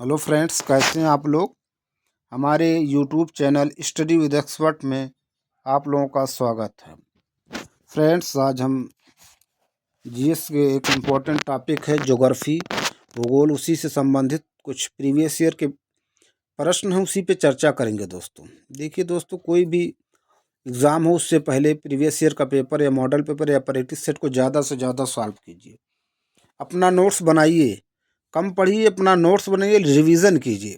Hello friends, कैसे हैं आप लोग। हमारे YouTube channel study with expert में आप लोगों का स्वागत है। फ्रेंड्स, आज हम जीएस के एक इम्पोर्टेंट टॉपिक है ज्योग्राफी, भूगोल, उसी से संबंधित कुछ प्रीवियस ईयर के प्रश्न हैं, उसी पे चर्चा करेंगे दोस्तों। देखिए दोस्तों, कोई भी एग्ज़ाम हो उससे पहले प्रीवियस ईयर का पेपर या मॉडल पेपर या प्रैक्टिस सेट को ज़्यादा से ज़्यादा सॉल्व कीजिए। अपना नोट्स बनाइए, कम पढ़िए, अपना नोट्स बनाइए, रिवीजन कीजिए।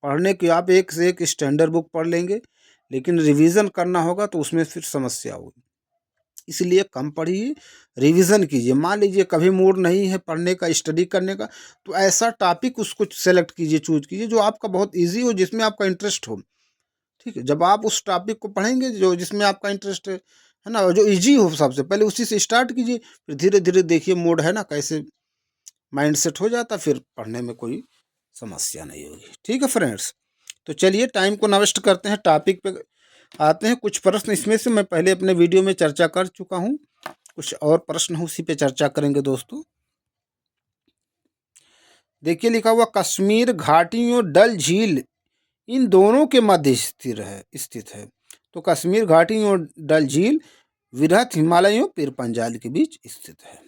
पढ़ने की आप एक से एक स्टैंडर्ड बुक पढ़ लेंगे, लेकिन रिवीजन करना होगा तो उसमें फिर समस्या होगी। इसलिए कम पढ़िए, रिवीजन कीजिए। मान लीजिए कभी मूड नहीं है पढ़ने का, स्टडी करने का, तो ऐसा टॉपिक उसको सेलेक्ट कीजिए, चूज कीजिए जो आपका बहुत ईजी हो, जिसमें आपका इंटरेस्ट हो। ठीक है, जब आप उस टॉपिक को पढ़ेंगे जो जिसमें आपका इंटरेस्ट है ना, जो इजी हो, सबसे पहले उसी से स्टार्ट कीजिए। फिर धीरे धीरे देखिए मूड है ना कैसे माइंड सेट हो जाता, फिर पढ़ने में कोई समस्या नहीं होगी। ठीक है फ्रेंड्स, तो चलिए टाइम को नष्ट करते हैं, टॉपिक पे आते हैं। कुछ प्रश्न इसमें से मैं पहले अपने वीडियो में चर्चा कर चुका हूँ, कुछ और प्रश्न है उसी पे चर्चा करेंगे दोस्तों। देखिए लिखा हुआ, कश्मीर घाटी और डल झील इन दोनों के मध्य स्थित है। तो कश्मीर घाटी और डल झील वृहत हिमालयों पीर पंजाल के बीच स्थित है।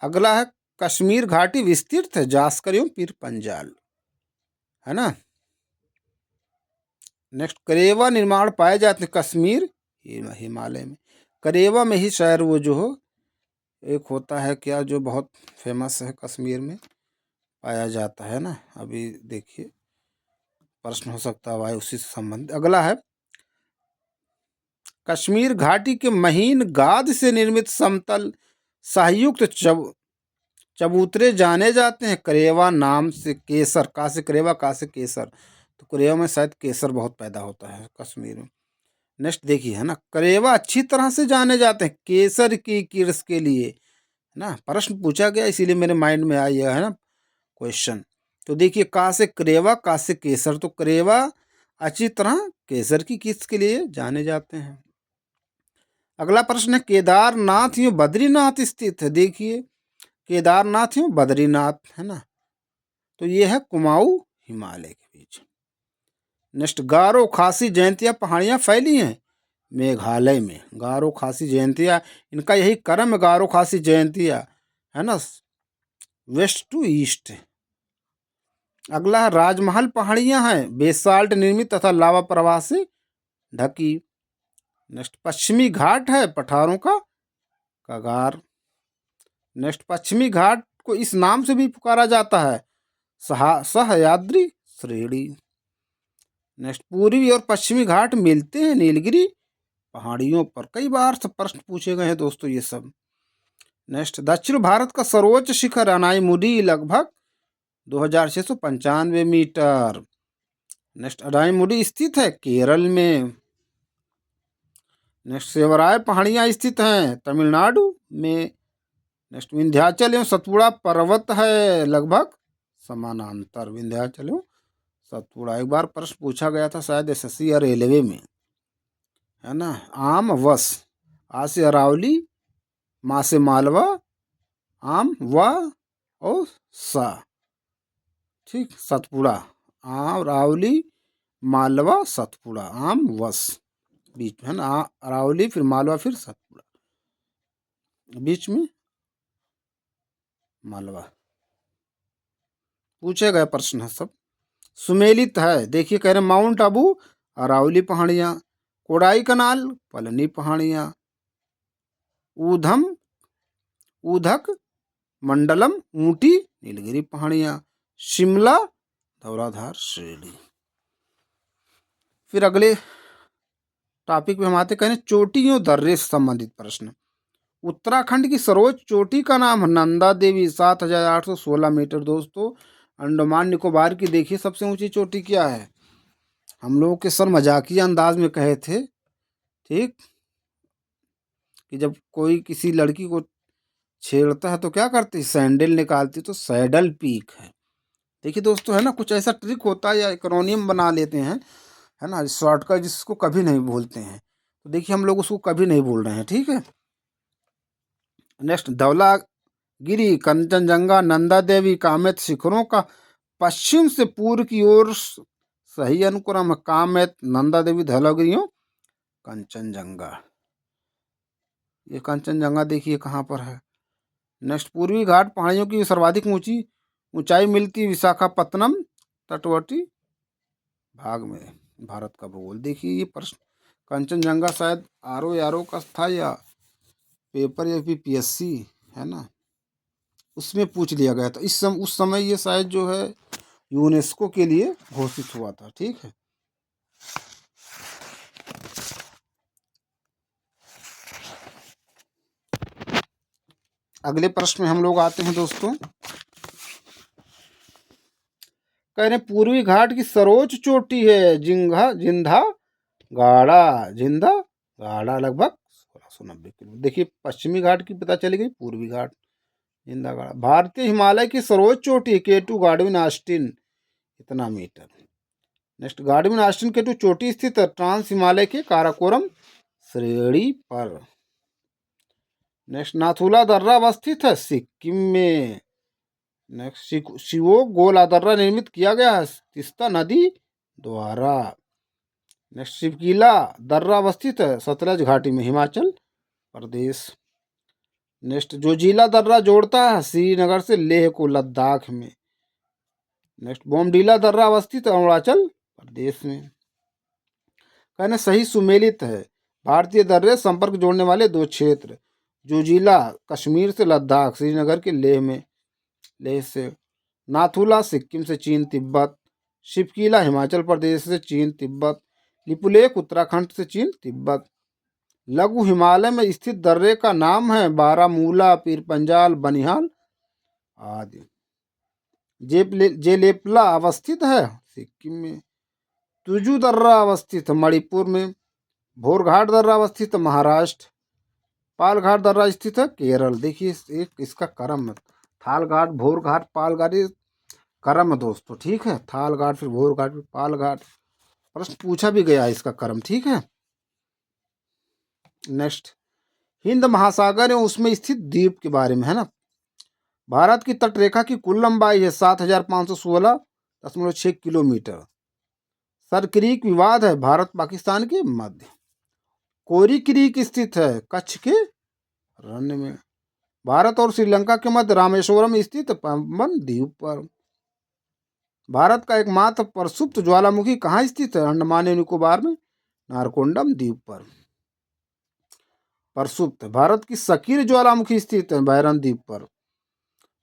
अगला है, कश्मीर घाटी विस्तृत है, जास्कर एवं पीर पंजाल, है ना। नेक्स्ट, करेवा निर्माण पाए जाते हैं कश्मीर हिमालय में। करेवा में ही शायद वो जो हो एक होता है क्या, जो बहुत फेमस है, कश्मीर में पाया जाता है ना। अभी देखिए प्रश्न हो सकता है उसी से संबंधित। अगला है, कश्मीर घाटी के महीन गाद से निर्मित समतल सहयुक्त चबूतरे जाने जाते हैं करेवा नाम से। केसर, का से करेवा, का से केसर, तो करेवा में शायद केसर बहुत पैदा होता है कश्मीर में। नेक्स्ट देखिए, है ना, करेवा अच्छी तरह से जाने जाते हैं केसर की किर्स के लिए, है ना। प्रश्न पूछा गया इसीलिए मेरे माइंड में आया है ना क्वेश्चन। तो देखिए, का से करेवा, का से केसर, तो करेवा अच्छी तरह केसर की किर्स के लिए जाने जाते हैं। अगला प्रश्न है, केदारनाथ यूं बद्रीनाथ स्थित है। देखिए, केदारनाथ यूं बद्रीनाथ, है ना, तो ये है कुमाऊं हिमालय के बीच। नेक्स्ट, गारो खासी जयंतिया पहाड़ियां फैली हैं मेघालय में। गारो खासी जयंतिया, इनका यही क्रम है, गारो खासी जयंतिया, है ना, वेस्ट टू ईस्ट। अगला है, राजमहल पहाड़ियां हैं बेसाल्ट निर्मित तथा लावा प्रवाह से ढकी। नेक्स्ट, पश्चिमी घाट है पठारों का कगार। नेक्स्ट, पश्चिमी घाट को इस नाम से भी पुकारा जाता है, सह्याद्री श्रेणी। नेक्स्ट, पूर्वी और पश्चिमी घाट मिलते हैं नीलगिरी पहाड़ियों पर। कई बार सब प्रश्न पूछे गए हैं दोस्तों ये सब। नेक्स्ट, दक्षिण भारत का सर्वोच्च शिखर अनाईमुडी लगभग 2695 मीटर। नेक्स्ट, अनाईमुडी स्थित है केरल में। नेक्स्ट, सेवराय पहाड़ियां स्थित हैं तमिलनाडु में। नेक्स्ट, विंध्याचल एवं सतपुड़ा पर्वत है लगभग समानांतर, विंध्याचल एवं सतपुड़ा। एक बार प्रश्न पूछा गया था शायद एसएससी या रेलवे में, है ना। आम वस, आ से अरावली, मा से मालवा, आम व और सा, ठीक, सतपुड़ा, आम अरावली मालवा सतपुड़ा, आम वस बीच में, है ना, अरावली फिर मालवा फिर सतपुड़ा, बीच में मालवा। पूछे गए प्रश्न है सब, सुमेलित है। देखिए कह रहे माउंट आबू अरावली पहाड़ियाँ, कोडाई कनाल पलनी पहाड़ियाँ, ऊधम ऊधक मंडलम ऊटी नीलगिरी पहाड़ियाँ, शिमला धौलाधार श्रेणी। फिर अगले टॉपिक पे हम आते, कह रहे चोटियों दर्रे से संबंधित प्रश्न। उत्तराखंड की सर्वोच्च चोटी का नाम है नंदा देवी, 7816 मीटर। दोस्तों, अंडमान निकोबार की देखिए सबसे ऊंची चोटी क्या है। हम लोगों के सर मजाकिया अंदाज में कहे थे, ठीक, कि जब कोई किसी लड़की को छेड़ता है तो क्या करती है, सैंडल निकालती, तो सैडल पीक है। देखिए दोस्तों, है ना, कुछ ऐसा ट्रिक होता है या एक्रोनियम बना लेते हैं, है ना, शॉर्टकट जिसको कभी नहीं भूलते हैं। तो देखिए हम लोग उसको कभी नहीं भूल रहे हैं, ठीक है। नेक्स्ट, धौलागिरी, कंचनजंगा, नंदा देवी, कामेत शिखरों का पश्चिम से पूर्व की ओर सही अनुक्रम है कामेत, नंदा देवी, धौलागिरियों, कंचनजंगा। ये कंचनजंगा देखिए कहाँ पर है। नेक्स्ट, पूर्वी घाट पहाड़ियों की सर्वाधिक ऊंची ऊंचाई मिलती है विशाखापत्तनम तटवर्ती भाग में। भारत का भूगोल देखिए ये प्रश्न कंचनजंगा शायद आरओ का था या पेपर या पीएससी है ना, उसमें पूछ लिया गया था। उस समय ये शायद जो है यूनेस्को के लिए घोषित हुआ था। ठीक है, अगले प्रश्न में हम लोग आते हैं दोस्तों। कह रहे पूर्वी घाट की सर्वोच्च चोटी है जिंधा गाड़ा। जिंदा गाड़ा लगभग 1690 किलो। देखिए पश्चिमी घाट की पता चली गई, पूर्वी घाट जिंदा गाड़ा। भारतीय हिमालय की सर्वोच्च चोटी K2 गाडविन ऑस्टिन, इतना मीटर। नेक्स्ट, गाडविन ऑस्टिन K2 चोटी स्थित है ट्रांस हिमालय के काराकोरम श्रेणी पर। नेक्स्ट, नाथुला दर्रा अवस्थित है सिक्किम में। नेक्स्ट, शिवोक गोला दर्रा निर्मित किया गया है तीस्ता नदी द्वारा। नेक्स्ट, शिवकीला दर्रा अवस्थित है सतलज घाटी में, हिमाचल प्रदेश। नेक्स्ट, जोजिला दर्रा जोड़ता है श्रीनगर से लेह को लद्दाख में। नेक्स्ट, बोमडीला दर्रा अवस्थित है अरुणाचल प्रदेश में। कहने सही सुमेलित है भारतीय दर्रे संपर्क जोड़ने वाले दो क्षेत्र, जोजिला कश्मीर से लद्दाख, श्रीनगर के लेह में, लेह से। नाथुला सिक्किम से चीन तिब्बत, शिवकीला हिमाचल प्रदेश से चीन तिब्बत, लिपुलेख उत्तराखंड से चीन तिब्बत। लघु हिमालय में स्थित दर्रे का नाम है बारामूला, पीरपंजाल, बनिहाल आदि। जेलेपला अवस्थित है सिक्किम में। तुजू दर्रा अवस्थित है मणिपुर में। भोरघाट दर्रा अवस्थित है महाराष्ट्र। पालघाट दर्रा स्थित है केरल। देखिए एक इसका क्रम है, थालघाट, भोरघाट, पालघाट, क्रम है दोस्तों। ठीक है, थालघाट फिर भोरघाट फिर पालघाट, प्रश्न पूछा भी गया इसका क्रम। ठीक है, नेक्स्ट, हिंद महासागर एवं उसमें स्थित द्वीप के बारे में है ना। भारत की तटरेखा की कुल लंबाई है 7516.6 किलोमीटर। सरक्रीक विवाद है भारत पाकिस्तान के मध्य। कोरी क्रीक स्थित है कच्छ के रण में। भारत और श्रीलंका के मध्य रामेश्वरम स्थित पंबन द्वीप पर। भारत का एकमात्र प्रसुप्त ज्वालामुखी कहाँ स्थित है, अंडमान एवं निकोबार में, नारकोंडम द्वीप पर प्रसुप्त। भारत की सक्रिय ज्वालामुखी स्थित है बैरन द्वीप पर।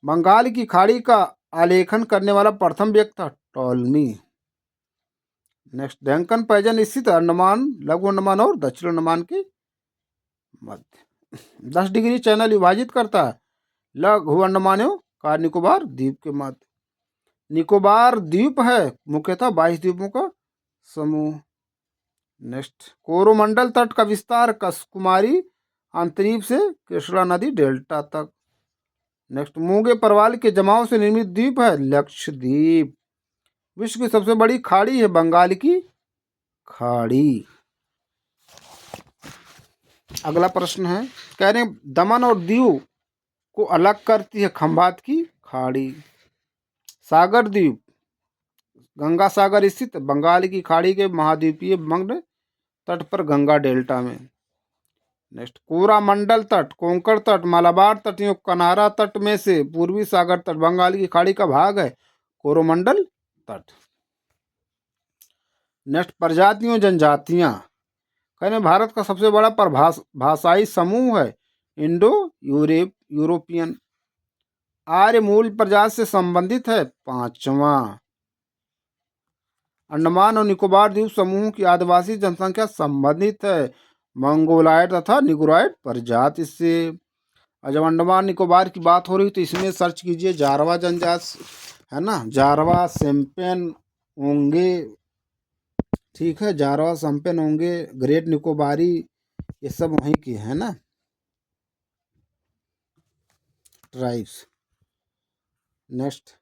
बंगाल की खाड़ी का आलेखन करने वाला प्रथम व्यक्ति था टॉलमी। नेक्स्ट, डेक्कन पैजन स्थित अंडमान, लघु अंडमान और दक्षिण अंडमान के मध्य। 10 डिग्री चैनल विभाजित करता है लघु अंडमान एवं कार निकोबार द्वीप के मध्य। निकोबार द्वीप है मुख्यतः 22 द्वीपों का समूह। नेक्स्ट, कोरोमंडल तट का विस्तार कन्याकुमारी अंतरीप से कृष्णा नदी डेल्टा तक। नेक्स्ट, मूंगे परवाल के जमाव से निर्मित द्वीप है लक्षद्वीप। विश्व की सबसे बड़ी खाड़ी है बंगाल की खाड़ी। अगला प्रश्न है, कह रहे हैं दमन और दीव को अलग करती है खंभात की खाड़ी। सागर द्वीप गंगा सागर स्थित बंगाल की खाड़ी के महाद्वीपीय मग्न तट पर गंगा डेल्टा में। नेक्स्ट, कोरामंडल तट, कोंकण तट, मालाबार तट एवं कनारा तट में से पूर्वी सागर तट बंगाल की खाड़ी का भाग है कोरोमंडल तट। नेक्स्ट, प्रजातियों जनजातियां, कहने भारत का सबसे बड़ा भाषाई समूह है इंडो यूरोपियन। आर्य मूल प्रजाति से संबंधित है पांचवा। अंडमान और निकोबार द्वीप समूह की आदिवासी जनसंख्या संबंधित है मंगोलायड तथा निग्रोइड प्रजाति से। और जब अंडमान निकोबार की बात हो रही तो इसमें सर्च कीजिए जारवा जनजाति है ना, जारवा, सेम्पेन, ओंगे। ठीक है, जारवा, सेम्पेन, ओंगे, ग्रेट निकोबारी, ये सब वहीं की है ना ट्राइब्स। नेक्स्ट,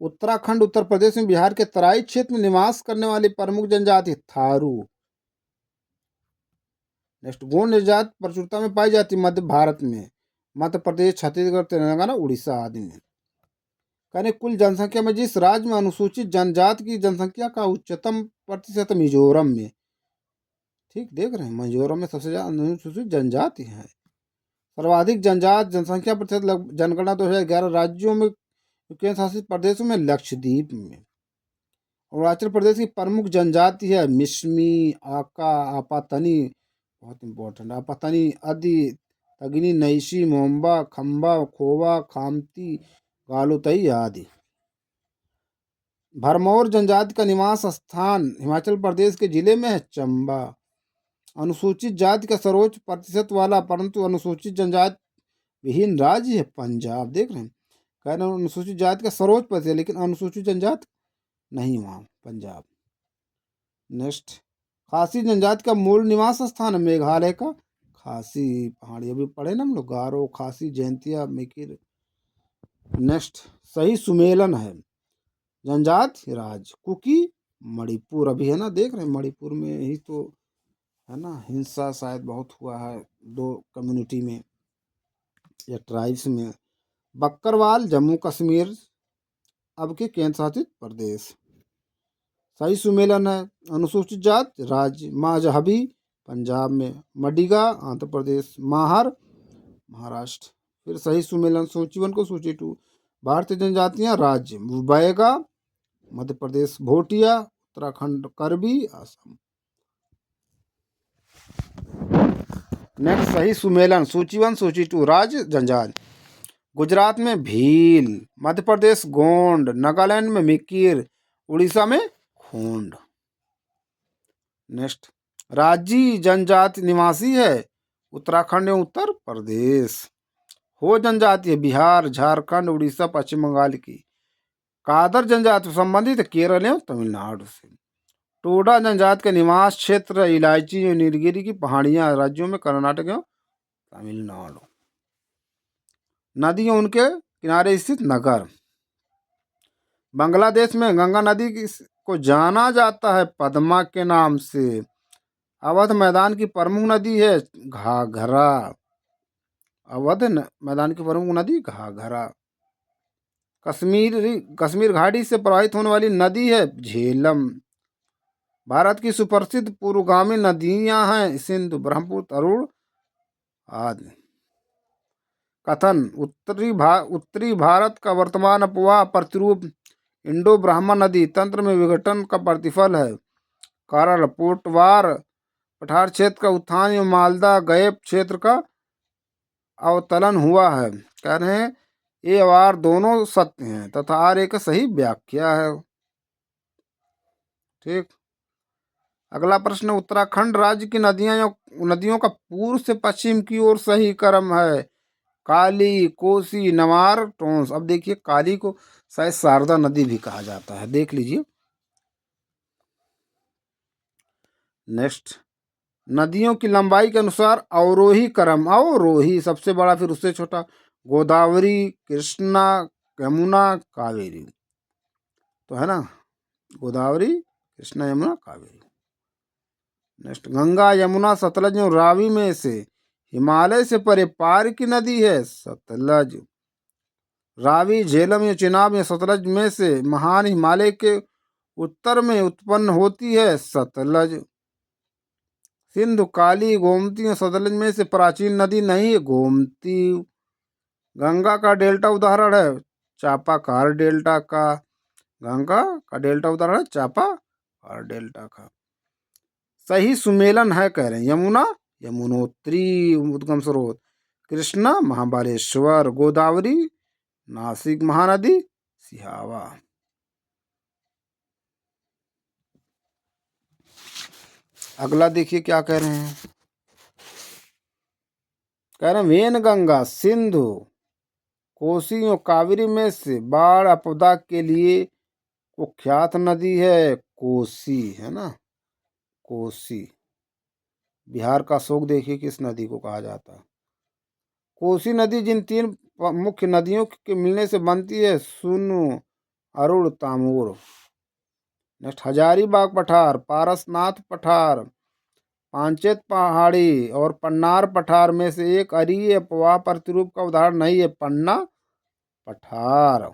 उत्तराखंड, उत्तर प्रदेश में बिहार के तराई क्षेत्र में निवास करने वाली प्रमुख जनजाति थारू। नेक्स्ट, गोंड जाति प्रचुरता में पाई जाती मध्य भारत में, मध्य प्रदेश, छत्तीसगढ़, तेलंगाना, उड़ीसा आदि में। करें कुल जनसंख्या में जिस राज्य में अनुसूचित जनजाति की जनसंख्या का उच्चतम प्रतिशत मिजोरम में। ठीक देख रहे हैं, मिजोरम में सबसे ज्यादा अनुसूचित जनजाति है। सर्वाधिक जनजाति जनसंख्या प्रतिशत जनगणना 2011 राज्यों में केंद्र शासित प्रदेशों में लक्षद्वीप में। अरुणाचल प्रदेश की प्रमुख जनजाति है मिश्मी, आका, आपातनी, बहुत इंपॉर्टेंट, आपातनी, अदी, तगनी, नैशी, मोम्बा, खम्बा, खोवा, खामती, गालुतई आदि। भरमौर जनजाति का निवास स्थान हिमाचल प्रदेश के जिले में है चंबा। अनुसूचित जाति का सर्वोच्च प्रतिशत वाला परंतु अनुसूचित जनजाति विहीन राज्य है पंजाब। देख रहे हैं, कह रहे हैं अनुसूचित जाति का सर्वोच्च प्रतिशत, लेकिन अनुसूचित जनजाति नहीं वहाँ, पंजाब। नेक्स्ट, खासी जनजाति का मूल निवास स्थान है मेघालय का खासी पहाड़ी। अभी पढ़े ना हम लोग, गारो, खासी, जैंतिया, मेकिर। नेक्स्ट, सही सुमेलन है जनजाति राज्य कुकी मणिपुर। अभी है ना, देख रहे हैं मणिपुर में ही तो है ना हिंसा शायद बहुत हुआ है दो कम्युनिटी में या ट्राइब्स में। बक्करवाल जम्मू कश्मीर अब के केंद्र शासित प्रदेश। सही सुमेलन है अनुसूचित जाति राज्य मजहबी पंजाब में, मडिगा आंध्र प्रदेश, माहर महाराष्ट्र। फिर सही सुमेलन सूची 1 को सूची 2 भारतीय जनजातियां राज्य बैगा मध्य प्रदेश, भोटिया उत्तराखंड, करबी असम। नेक्स्ट, सही सुमेलन सूची 1 सूची 2 राज्य जनजाति गुजरात में भील, मध्य प्रदेश गोंड, नागालैंड में मिकिर, उड़ीसा में खोंड। नेक्स्ट, राजी जनजाति निवासी है उत्तराखंड एवं उत्तर प्रदेश। हो जनजाति है बिहार, झारखंड, उड़ीसा, पश्चिम बंगाल की। कादर जनजाति संबंधित केरल एवं तमिलनाडु से। टोडा जनजाति का निवास क्षेत्र इलायची एवं नीलगिरी की पहाड़ियां राज्यों में कर्नाटक एवं तमिलनाडु। नदी उनके किनारे स्थित नगर। बांग्लादेश में गंगा नदी को जाना जाता है पद्मा के नाम से। अवध मैदान की प्रमुख नदी है घाघरा। अवध मैदान की प्रमुख नदी घाघरा। कश्मीर घाटी से प्रवाहित होने वाली नदी है झेलम। भारत की सुप्रसिद्ध पूर्वगामी नदियां हैं सिंधु, ब्रह्मपुत्र, अरुण आदि। कथन, उत्तरी भारत का वर्तमान अपवाह प्रतिरूप इंडो ब्राह्मण नदी तंत्र में विघटन का प्रतिफल है। कारण, पोटवार पठार क्षेत्र का उत्थान एवं मालदा गैप क्षेत्र का अवतलन हुआ है। कह रहे हैं ये वार दोनों सत्य हैं तथा आर एक सही व्याख्या है। ठीक, अगला प्रश्न, उत्तराखंड राज्य की नदियों का पूर्व से पश्चिम की ओर सही क्रम है। काली, कोसी, नवार, टोंस। अब देखिए काली को शायद शारदा नदी भी कहा जाता है, देख लीजिए। नेक्स्ट, नदियों की लंबाई के अनुसार अवरोही क्रम, अवरोही सबसे बड़ा, फिर उससे छोटा, गोदावरी, कृष्णा, यमुना, कावेरी। तो है ना, गोदावरी, कृष्णा, यमुना, कावेरी। नेक्स्ट, गंगा, यमुना, सतलज और रावी में से हिमालय से परे पार की नदी है सतलज। रावी, झेलम या चिनाब या सतलज में से महान हिमालय के उत्तर में उत्पन्न होती है सतलज। सिंधु, काली, गोमती और सतलज में से प्राचीन नदी नहीं है गोमती। गंगा का डेल्टा उदाहरण है चापाकार डेल्टा का। गंगा का डेल्टा उदाहरण है चापाकार डेल्टा का। सही सुमेलन है कह रहे हैं यमुना यमुनोत्री उद्गम स्रोत, कृष्णा महाबालेश्वर, गोदावरी नासिक महानदी सिहावा। अगला देखिए क्या कह रहे हैं, कह रहे हैं वेनगंगा सिंधु कोसी और कावेरी में से बाढ़ आपदा के लिए कुख्यात नदी है कोसी, है ना कोसी। बिहार का शोक देखिए किस नदी को कहा जाता है। कोसी नदी जिन 3 मुख्य नदियों के मिलने से बनती है सुनु, अरुण, तामूर। नेक्स्ट, हजारीबाग पठार, पारसनाथ पठार, पांचेत पहाड़ी और पन्नार पठार में से एक अरीय अपवाह प्रतिरूप का उदाहरण नहीं है पन्ना पठार।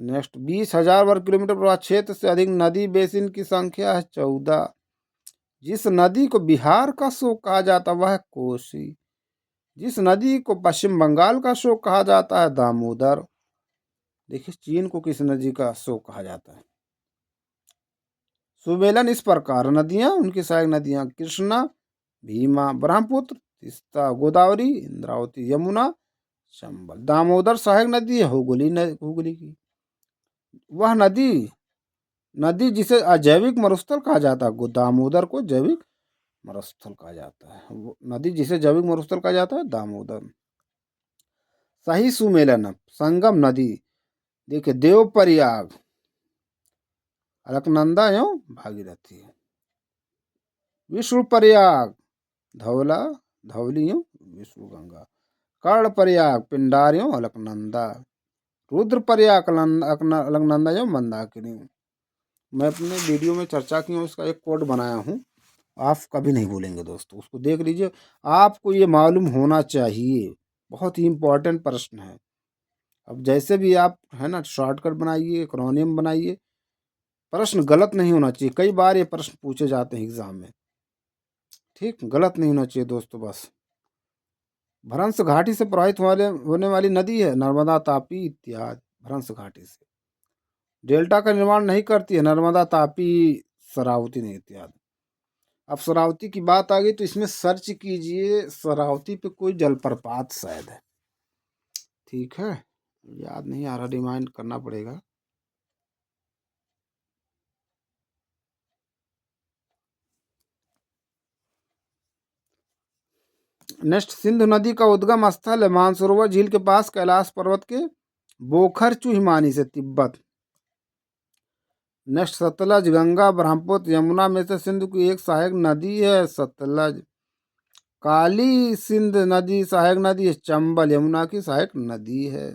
नेक्स्ट 20,000 वर्ग किलोमीटर प्रवाह क्षेत्र से अधिक नदी बेसिन की संख्या है 14। जिस नदी को बिहार का शोक कहा जाता है वह है कोसी। जिस नदी को पश्चिम बंगाल का शोक कहा जाता है दामोदर। देखिए चीन को किस नदी का शोक कहा जाता है। सुमेलन इस प्रकार नदियां, उनकी सहायक नदियां कृष्णा, भीमा, ब्रह्मपुत्र, तीस्ता, गोदावरी, इंद्रावती, यमुना, चंबल। दामोदर सहायक नदी है हुगली की। वह नदी नदी जिसे अजैविक मरुस्थल कहा जाता है, दामोदर को जैविक मरुस्थल कहा जाता है। वो नदी जिसे जैविक मरुस्थल कहा जाता है दामोदर। सही सुमेलन संगम नदी देखिए देवप्रयाग, अलकनंदा एवं भागीरथी। विष्णु प्रयाग धौला, धौली एवं विष्णु गंगा। कर्ण प्रयाग पिंडार एवं अलकनंदा। रुद्र प्रयाग अलकनंदा एवं मंदाकिनी। मैं अपने वीडियो में चर्चा की हूँ, उसका एक कोड बनाया हूँ, आप कभी नहीं भूलेंगे दोस्तों, उसको देख लीजिए। आपको ये मालूम होना चाहिए, बहुत ही इंपॉर्टेंट प्रश्न है। अब जैसे भी आप है ना शॉर्टकट बनाइए, एक्रोनियम बनाइए, प्रश्न गलत नहीं होना चाहिए। कई बार ये प्रश्न पूछे जाते हैं एग्जाम में, ठीक, गलत नहीं होना चाहिए दोस्तों बस। भ्रंश घाटी से प्रवाहित होने वाली नदी है नर्मदा, तापी इत्यादि। भ्रंश घाटी से डेल्टा का निर्माण नहीं करती है नर्मदा, तापी, शरावती नहीं इत्यादि। अब शरावती की बात आ गई तो इसमें सर्च कीजिए, शरावती पे कोई जलप्रपात शायद है, ठीक है, याद नहीं आ रहा, रिमाइंड करना पड़ेगा। नेक्स्ट सिंधु नदी का उद्गम स्थल है मानसरोवर झील के पास कैलाश पर्वत के बोखरचू हिमानी से तिब्बत। नेक्स्ट सतलज गंगा ब्रह्मपुत्र यमुना में से सिंधु की एक सहायक नदी है सतलज। काली सिंध नदी सहायक नदी है चंबल यमुना की सहायक नदी है।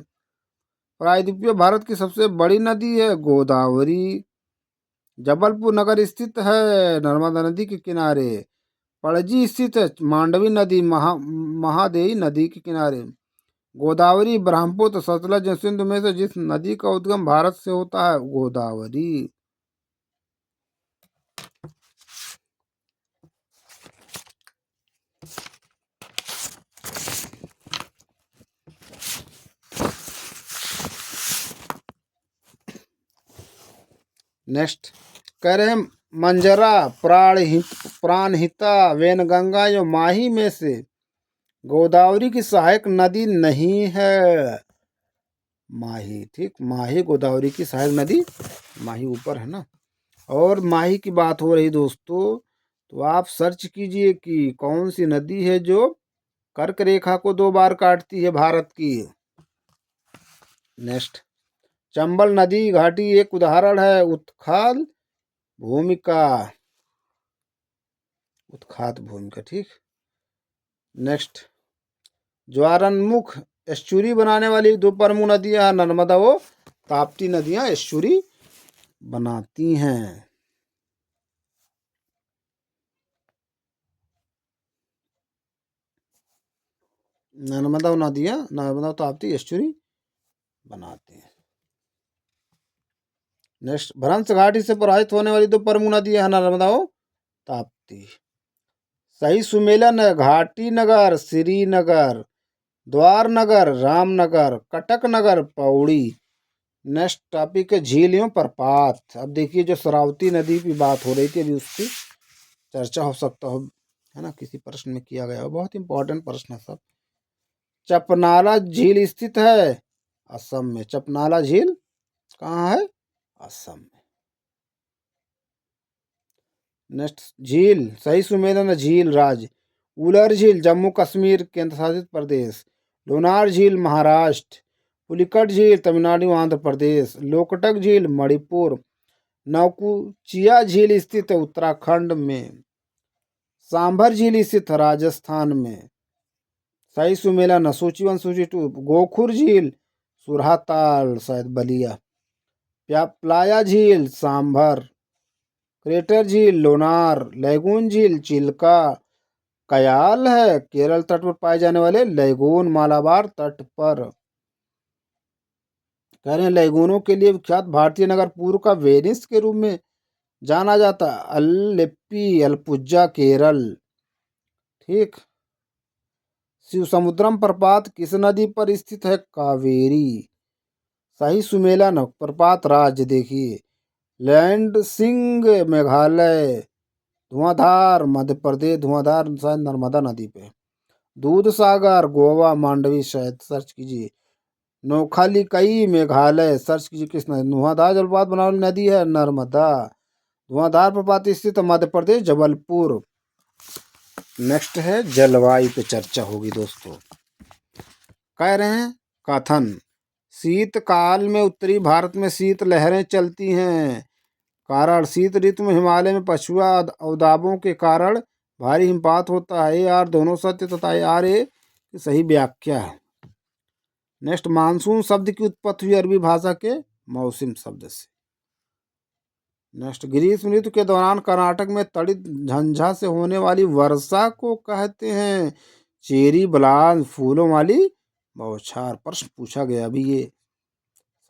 प्रायद्वीपीय भारत की सबसे बड़ी नदी है गोदावरी। जबलपुर नगर स्थित है नर्मदा नदी के किनारे। पणजी स्थित है मांडवी नदी महादेवी नदी के किनारे। गोदावरी ब्रह्मपुत्र सतलज सिंधु में से जिस नदी का उद्गम भारत से होता है गोदावरी। नेक्स्ट कह रहे हैं मंजरा प्राणहिता वेनगंगा एवं माही में से गोदावरी की सहायक नदी नहीं है। माही, ठीक, माही गोदावरी की सहायक नदी, माही ऊपर है ना। और माही की बात हो रही दोस्तों, तो आप सर्च कीजिए कि कौन सी नदी है जो कर्क रेखा को 2 बार काटती है भारत की। नेक्स्ट चंबल नदी घाटी एक उदाहरण है उत्खात भूमिका, ठीक। नेक्स्ट ज्वारनमुख एस्चुरी बनाने वाली 2 प्रमुख नदियां नर्मदा व ताप्ती नदियां एस्चुरी बनाती हैं। नर्मदा ताप्ती एस्चुरी बनाती हैं। नेक्स्ट भ्रंश घाटी से प्रवाहित होने वाली 2 प्रमुख नदियां हैं नर्मदा व ताप्ती। सही सुमेलन है घाटी नगर श्रीनगर, द्वार नगर रामनगर, कटक नगर पौड़ी। नेक्स्ट टॉपिक है झील एवं प्रपात। अब देखिए जो शरावती नदी की बात हो रही थी, अभी उसकी चर्चा हो सकता हो, है ना, किसी प्रश्न में किया गया हो, बहुत इंपॉर्टेंट प्रश्न है सब। चपनाला झील स्थित है असम में। चपनाला झील कहाँ है? असम में। नेक्स्ट झील सही सुमेलन है झील राज्य। उलर झील जम्मू कश्मीर केंद्र शासित प्रदेश। लोनार झील महाराष्ट्र। पुलिकट झील तमिलनाडु आंध्र प्रदेश। लोकटक झील मणिपुर। नौकुचिया झील स्थित है उत्तराखंड में। सांभर झील स्थित है राजस्थान में। सही सुमेलन सूची 1 सूची 2। गोखुर झील सुरहाताल शायद बलिया। प्लाया झील सांभर। क्रेटर झील लोनार। लैगून झील चिल्का। कयाल है केरल तट पर पाए जाने वाले लैगून मालाबार तट पर। कह रहे हैं लेगूनों के लिए विख्यात भारतीय नगर पूर्व का वेनिस के रूप में जाना जाता है। अल्लेप्पी अल्पुजा केरल। ठीक। शिवसमुद्रम प्रपात किस नदी पर स्थित है? कावेरी। शाही सुमेलन प्रपात राज्य देखिए। लैंडसिंग मेघालय। धुआंधार मध्य प्रदेश, धुआंधार शायद नर्मदा नदी पे। दूध सागर गोवा मांडवी शायद, सर्च कीजिए। नोखालीकई मेघालय, सर्च कीजिए किस नदी। धुआंधार जलपात बनाने वाली नदी है नर्मदा। धुआंधार प्रपात स्थित मध्य प्रदेश जबलपुर। नेक्स्ट है जलवायु पे चर्चा होगी दोस्तों। कह रहे हैं कथन, शीतकाल में उत्तरी भारत में शीत लहरें चलती हैं। कारण, शीत ऋतु में हिमालय में पछुआ अवदाबों के कारण भारी हिमपात होता है। ये आर दोनों सत्य तथा ये आर ए की सही व्याख्या है। नेक्स्ट, मानसून शब्द की उत्पत्ति हुई अरबी भाषा के मौसम शब्द से। नेक्स्ट, ग्रीष्म ऋतु के दौरान कर्नाटक में तड़ित झंझा से होने वाली वर्षा को कहते हैं चेरी ब्लास्ट, फूलों वाली बौछार। प्रश्न पूछा गया अभी, ये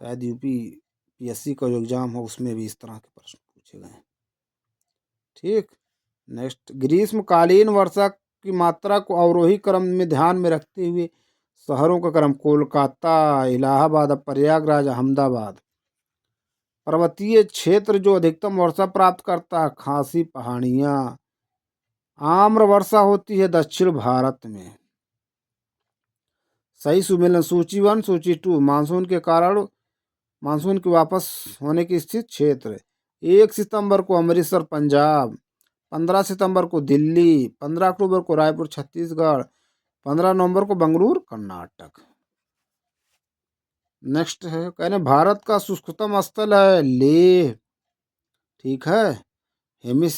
शायद यूपीएससी का जो एग्जाम हो उसमें भी इस तरह के प्रश्न पूछे गए। ठीक। नेक्स्ट, ग्रीष्मकालीन वर्षा की मात्रा को अवरोही क्रम में ध्यान में रखते हुए शहरों का क्रम कोलकाता, इलाहाबाद, प्रयागराज, अहमदाबाद। पर्वतीय क्षेत्र जो अधिकतम वर्षा प्राप्त करता है खासी पहाड़ियाँ। आम्र वर्षा होती है दक्षिण भारत में। सही सुमेलन सूची 1 सूची 2। मानसून के कारण मानसून के वापस होने की स्थित क्षेत्र। 1 सितंबर को अमृतसर पंजाब, 15 सितंबर को दिल्ली, 15 अक्टूबर को रायपुर छत्तीसगढ़, 15 नवंबर को बेंगलुरु कर्नाटक। नेक्स्ट है, कहने भारत का शुष्कतम स्थल है लेह। ठीक है। हेमिस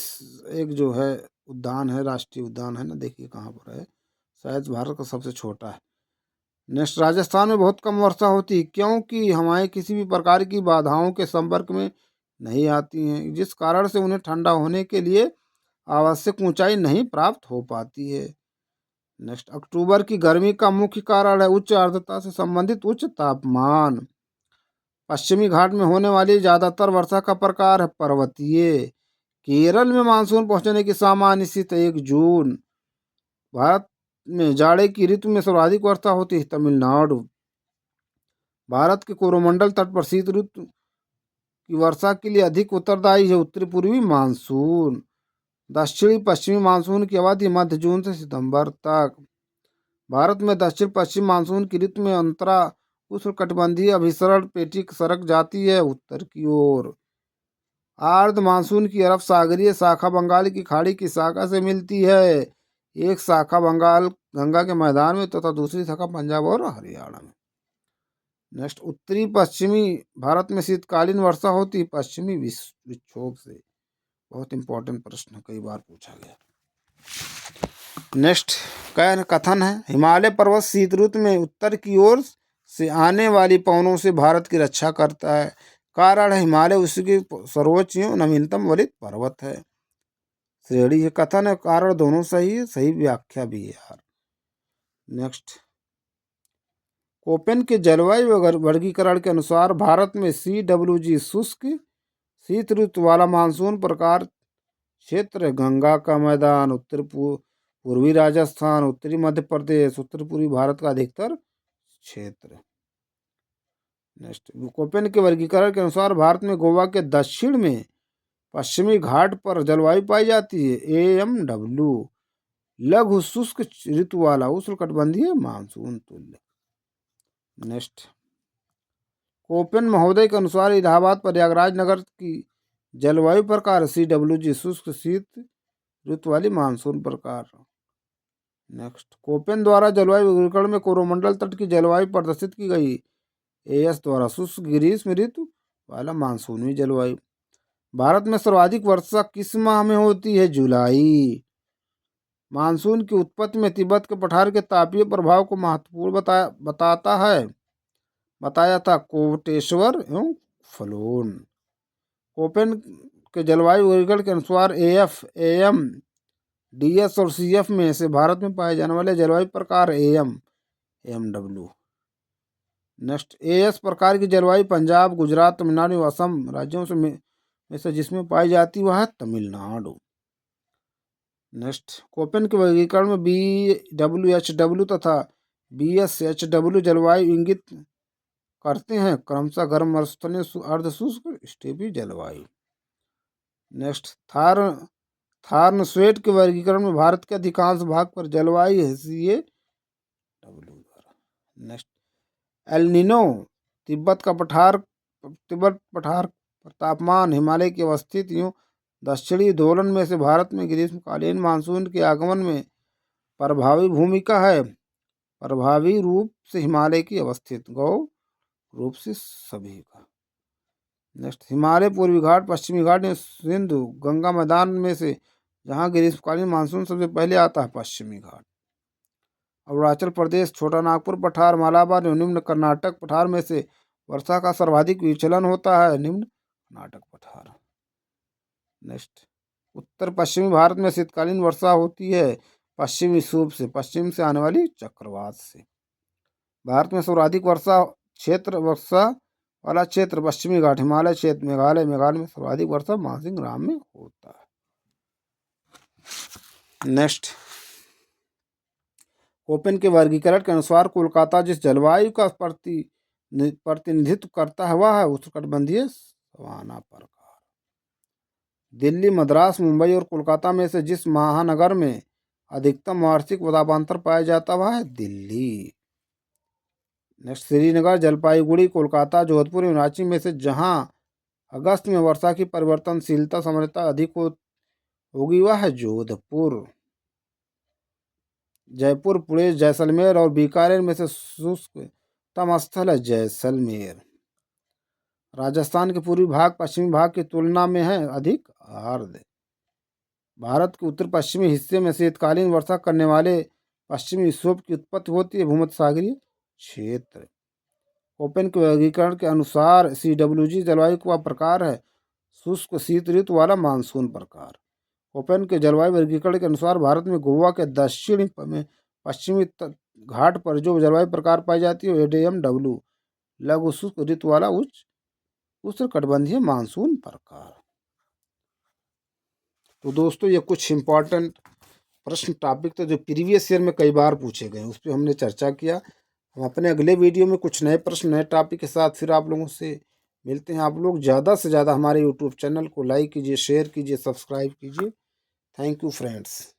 एक जो है उद्यान है, राष्ट्रीय उद्यान है ना, देखिए कहाँ पर है, शायद भारत का सबसे छोटा है। नेक्स्ट, राजस्थान में बहुत कम वर्षा होती है क्योंकि हवाएं किसी भी प्रकार की बाधाओं के संपर्क में नहीं आती हैं, जिस कारण से उन्हें ठंडा होने के लिए आवश्यक ऊंचाई नहीं प्राप्त हो पाती है। नेक्स्ट, अक्टूबर की गर्मी का मुख्य कारण है उच्च आर्द्रता से संबंधित उच्च तापमान। पश्चिमी घाट में होने वाली ज्यादातर वर्षा का प्रकार है पर्वतीय। केरल में मानसून पहुंचने की सामान्य स्थिति 1 जून। भारत में जाड़े की ऋतु में सर्वाधिक वर्षा होती है तमिलनाडु। भारत के कोरोमंडल तट पर शीत ऋतु की वर्षा के लिए अधिक उत्तरदायी है उत्तरी पूर्वी मानसून। दक्षिणी पश्चिमी मानसून की अवधि मध्य जून से सितंबर तक। भारत में दक्षिण पश्चिम मानसून की ऋतु में अंतरा उष्णकटिबंधीय अभिसरण पेटी सरक जाती है उत्तर की ओर। आर्द्र मानसून की अरब सागरीय शाखा बंगाल की खाड़ी की शाखा से मिलती है। एक शाखा बंगाल गंगा के मैदान में तथा दूसरी शाखा पंजाब और हरियाणा में। नेक्स्ट, उत्तरी पश्चिमी भारत में शीतकालीन वर्षा होती पश्चिमी विक्षोभ से। बहुत इंपॉर्टेंट प्रश्न, कई बार पूछा गया। नेक्स्ट, कथन है हिमालय पर्वत शीत ऋतु में उत्तर की ओर से आने वाली पवनों से भारत की रक्षा करता है। कारण है हिमालय उसकी सर्वोच्च एवं नवीनतम वलित पर्वत है। श्रेणी है, कथन है, कारण दोनों सही है, सही व्याख्या भी है यार। नेक्स्ट, कोपेन के जलवायु वर्गीकरण के अनुसार भारत में CWG शुष्क शीत ऋतु वाला मानसून प्रकार क्षेत्र गंगा का मैदान, उत्तर पूर्वी राजस्थान, उत्तरी मध्य प्रदेश, उत्तर पूर्वी भारत का अधिकतर क्षेत्र। नेक्स्ट, कोपेन के वर्गीकरण के अनुसार भारत में गोवा के दक्षिण में पश्चिमी घाट पर जलवायु पाई जाती है AMW लघु शुष्क ऋतु वाला उष्णकटिबंधीय मानसून तुल्य। नेक्स्ट, कोपेन महोदय के अनुसार इलाहाबाद प्रयागराज नगर की जलवायु प्रकार CWG शुष्क शीत ऋतु वाली मानसून प्रकार। नेक्स्ट, कोपेन द्वारा जलवायु वर्गीकरण में कोरोमंडल तट की जलवायु प्रदर्शित की गई। AS द्वारा शुष्क ग्रीष्म ऋतु वाला मानसूनी जलवायु। भारत में सर्वाधिक वर्षा किस माह में होती है? जुलाई। मानसून की उत्पत्ति में तिब्बत के पठार के तापीय प्रभाव को महत्वपूर्ण बताया था कोटेश्वर एवं फलोन। कोपेन के जलवायु वर्गीकरण के अनुसार AF, AM, DS और CF में से भारत में पाए जाने वाले जलवायु प्रकार AM, AMW। नेक्स्ट, एएस प्रकार की जलवायु पंजाब, गुजरात, तमिलनाडु, असम राज्यों में से जिसमें पाई जाती वह है तमिलनाडु। नेक्स्ट, कोपेन के वर्गीकरण में BWHW तथा BSHW जलवायु इंगित करते हैं, क्रमशः गर्म, मरुस्थलीय, अर्ध शुष्क, स्टेपी जलवायु। नेक्स्ट, थार्नस्वेट के वर्गीकरण में भारत के अधिकांश भाग पर जलवायु हैसीए डब्ल्यू द्वारा। नेक्स्ट, एल नीनो तिब्बत पठार पर तापमान हिमालय की अवस्थित यूं दक्षिणी दोलन में से भारत में ग्रीष्मकालीन मानसून के आगमन में प्रभावी भूमिका है। प्रभावी रूप से हिमालय की अवस्थित गौ रूप से सभी का। नेक्स्ट, हिमालय, पूर्वी घाट, पश्चिमी घाट, सिंधु गंगा मैदान में से जहाँ ग्रीष्मकालीन मानसून सबसे पहले आता है पश्चिमी घाट। अरुणाचल प्रदेश, छोटा नागपुर पठार, मालाबार, निम्न कर्नाटक पठार में से वर्षा का सर्वाधिक विचलन होता है, निम्न कर्नाटक पठार। नेक्स्ट, उत्तर पश्चिमी भारत में शीतकालीन वर्षा होती है पश्चिमी विक्षोभ से, पश्चिम से आने वाली चक्रवात से। भारत में सर्वाधिक वर्षा वाला क्षेत्र पश्चिमी घाट, हिमालय क्षेत्र, मेघालय में सर्वाधिक वर्षा मानसिंह राम में होता है। नेक्स्ट, कोपेन के वर्गीकरण के अनुसार कोलकाता जिस जलवायु का प्रतिनिधित्व करता है वह है उष्णकटिबंधीय सवाना प्रकार। दिल्ली, मद्रास, मुंबई और कोलकाता में से जिस महानगर में अधिकतम वार्षिक तापांतर पाया जाता वह है दिल्ली। नेक्स्ट, श्रीनगर, जलपाईगुड़ी, कोलकाता, जोधपुर और रांची में से जहां अगस्त में वर्षा की परिवर्तनशीलता सामान्यतः अधिक होगी वह है जोधपुर। जयपुर, पुणे, जैसलमेर और बीकानेर में से शुष्कतम स्थल है जैसलमेर। राजस्थान के पूर्वी भाग पश्चिमी भाग की तुलना में है अधिक आर्द्र। भारत के उत्तर पश्चिमी हिस्से में शीतकालीन वर्षा करने वाले पश्चिमी विक्षोभ की उत्पत्ति होती है भूमध्य सागरीय क्षेत्र। कोपेन के वर्गीकरण के अनुसार CWG जलवायु का प्रकार है शुष्क शीत ऋतु वाला मानसून प्रकार। कोपेन के जलवायु वर्गीकरण के अनुसार भारत में गोवा के दक्षिण में पश्चिमी घाट पर जो जलवायु प्रकार पाई जाती है ADMW लघु शुष्क ऋतु वाला उष्णकटिबंधीय मानसून प्रकार। तो दोस्तों ये कुछ इम्पोर्टेंट प्रश्न टॉपिक तो जो प्रीवियस ईयर में कई बार पूछे गए उस पर हमने चर्चा किया। हम अपने अगले वीडियो में कुछ नए प्रश्न नए टॉपिक के साथ फिर आप लोगों से मिलते हैं। आप लोग ज़्यादा से ज़्यादा हमारे यूट्यूब चैनल को लाइक कीजिए, शेयर कीजिए, सब्सक्राइब कीजिए। Thank you friends.